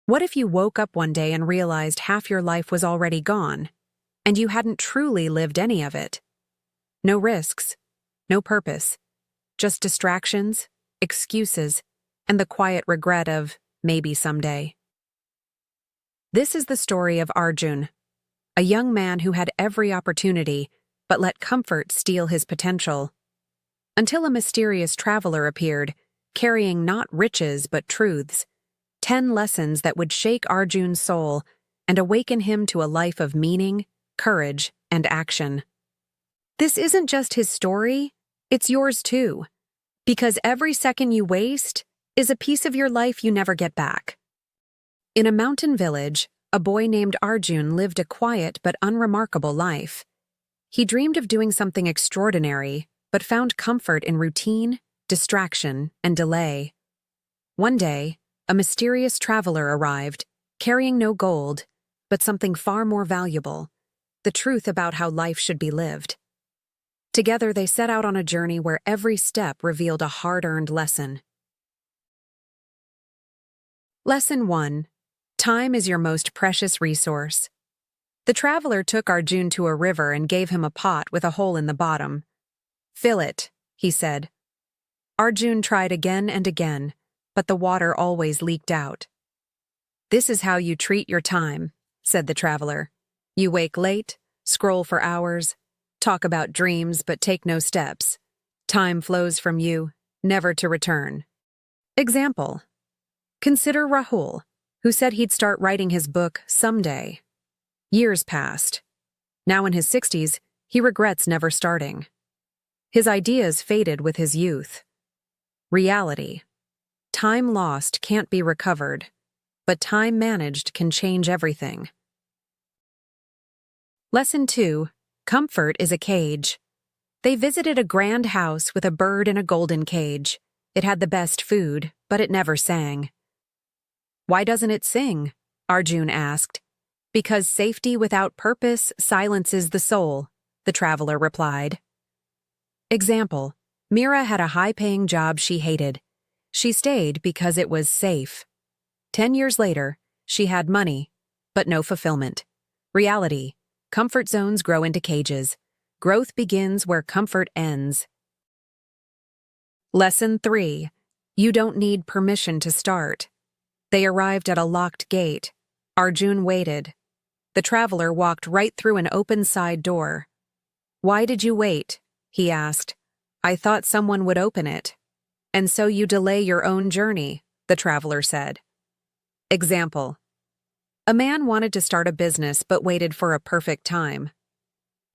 What if you woke up one day and realized half your life was already gone, and you hadn't truly lived any of it? No risks, no purpose, just distractions, excuses, and the quiet regret of maybe someday. This is the story of Arjun, a young man who had every opportunity but let comfort steal his potential. Until a mysterious traveler appeared, carrying not riches but truths, 10 lessons that would shake Arjun's soul and awaken him to a life of meaning, courage, and action. This isn't just his story, it's yours too. Because every second you waste is a piece of your life you never get back. In a mountain village, a boy named Arjun lived a quiet but unremarkable life. He dreamed of doing something extraordinary, but found comfort in routine, distraction, and delay. One day, a mysterious traveler arrived, carrying no gold, but something far more valuable: the truth about how life should be lived. Together they set out on a journey where every step revealed a hard-earned lesson. Lesson 1. Time is your most precious resource. The traveler took Arjun to a river and gave him a pot with a hole in the bottom. "Fill it," he said. Arjun tried again and again, but the water always leaked out. "This is how you treat your time," said the traveler. "You wake late, scroll for hours, talk about dreams but take no steps. Time flows from you, never to return." Example. Consider Rahul, who said he'd start writing his book someday. Years passed. Now in his 60s, he regrets never starting. His ideas faded with his youth. Reality. Time lost can't be recovered, but time managed can change everything. Lesson 2. Comfort is a cage. They visited a grand house with a bird in a golden cage. It had the best food, but it never sang. "Why doesn't it sing?" Arjun asked. "Because safety without purpose silences the soul," the traveler replied. Example. Mira had a high-paying job she hated. She stayed because it was safe. 10 years later, she had money, but no fulfillment. Reality. Comfort zones grow into cages. Growth begins where comfort ends. Lesson 3. You don't need permission to start. They arrived at a locked gate. Arjun waited. The traveler walked right through an open side door. "Why did you wait?" he asked. "I thought someone would open it." "And so you delay your own journey," the traveler said. Example. A man wanted to start a business but waited for a perfect time.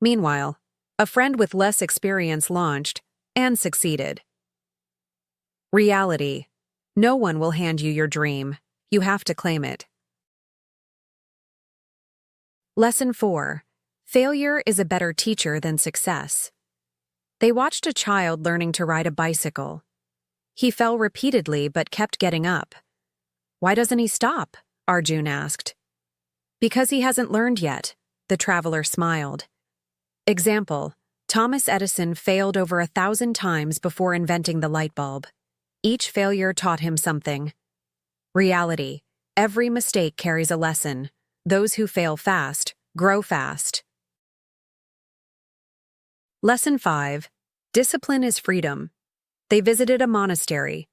Meanwhile, a friend with less experience launched and succeeded. Reality. No one will hand you your dream. You have to claim it. Lesson 4. Failure is a better teacher than success. They watched a child learning to ride a bicycle. He fell repeatedly but kept getting up. "Why doesn't he stop?" Arjun asked. "Because he hasn't learned yet," the traveler smiled. Example. Thomas Edison failed over 1,000 times before inventing the light bulb. Each failure taught him something. Reality. Every mistake carries a lesson. Those who fail fast grow fast. Lesson 5. Discipline is freedom. They visited a monastery.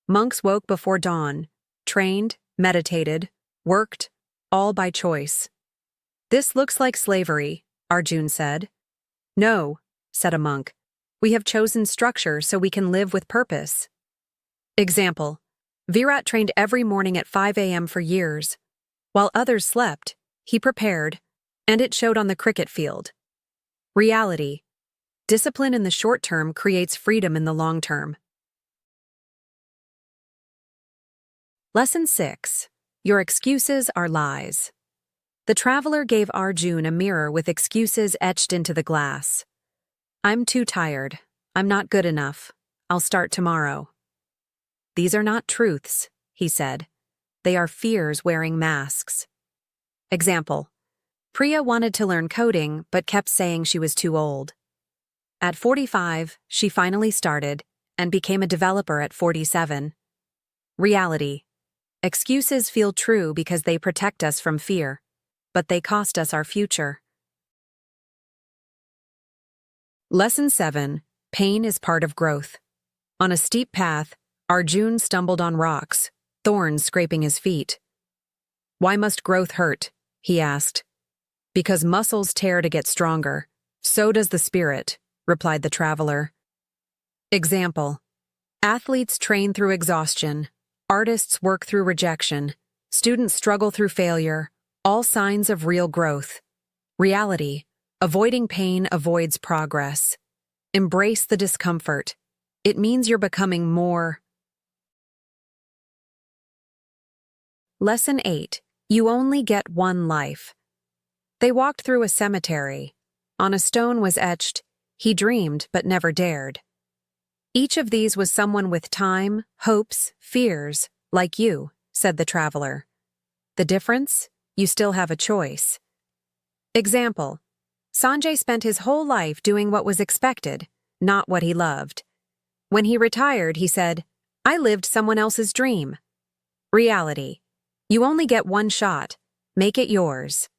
Monks woke before dawn, trained, meditated, worked, all by choice. "This looks like slavery," Arjun said. "No," said a monk. "We have chosen structure so we can live with purpose." Example. Virat trained every morning at 5 a.m. for years. While others slept, he prepared, and it showed on the cricket field. Reality. Discipline in the short term creates freedom in the long term. Lesson 6. Your excuses are lies. The traveler gave Arjun a mirror with excuses etched into the glass. "I'm too tired. I'm not good enough. I'll start tomorrow." "These are not truths," he said. "They are fears wearing masks." Example. Priya wanted to learn coding but kept saying she was too old. At 45, she finally started and became a developer at 47. Reality. Excuses feel true because they protect us from fear, but they cost us our future. Lesson 7. Pain is part of growth. On a steep path, Arjun stumbled on rocks, thorns scraping his feet. "Why must growth hurt?" he asked. "Because muscles tear to get stronger. So does the spirit," replied the traveler. Example. Athletes train through exhaustion. Artists work through rejection. Students struggle through failure. All signs of real growth. Reality. Avoiding pain avoids progress. Embrace the discomfort. It means you're becoming more. Lesson 8. You only get one life. They walked through a cemetery. On a stone was etched, "He dreamed but never dared." Each of these was someone with time, hopes, fears, like you, said the traveler. The difference? You still have a choice. Example. Sanjay spent his whole life doing what was expected, not what he loved. When he retired, he said, "I lived someone else's dream." Reality. You only get one shot. Make it yours.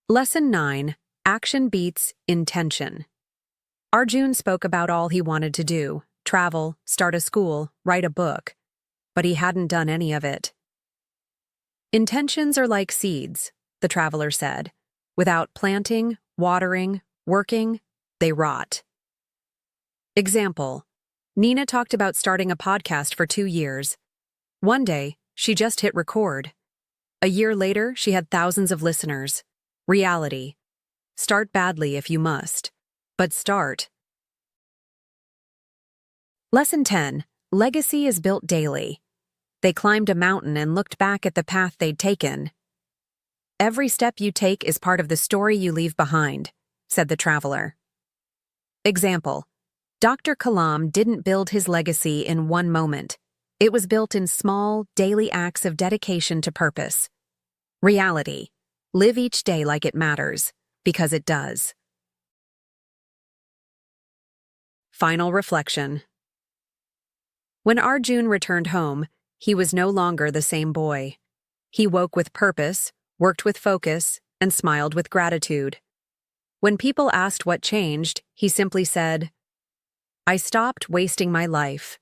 Lesson 9. Action beats intention. Arjun spoke about all he wanted to do: travel, start a school, write a book. But he hadn't done any of it. Intentions are like seeds, the traveler said. Without planting, watering, working, they rot. Example. Nina talked about starting a podcast for 2 years. One day, she just hit record. A year later, she had thousands of listeners. Reality. Start badly if you must, but start. Lesson 10. Legacy is built daily. They climbed a mountain and looked back at the path they'd taken. Every step you take is part of the story you leave behind, said the traveler. Example. Dr. Kalam didn't build his legacy in one moment. It was built in small, daily acts of dedication to purpose. Reality. Live each day like it matters, because it does. Final reflection. When Arjun returned home, he was no longer the same boy. He woke with purpose, worked with focus, and smiled with gratitude. When people asked what changed, he simply said, "I stopped wasting my life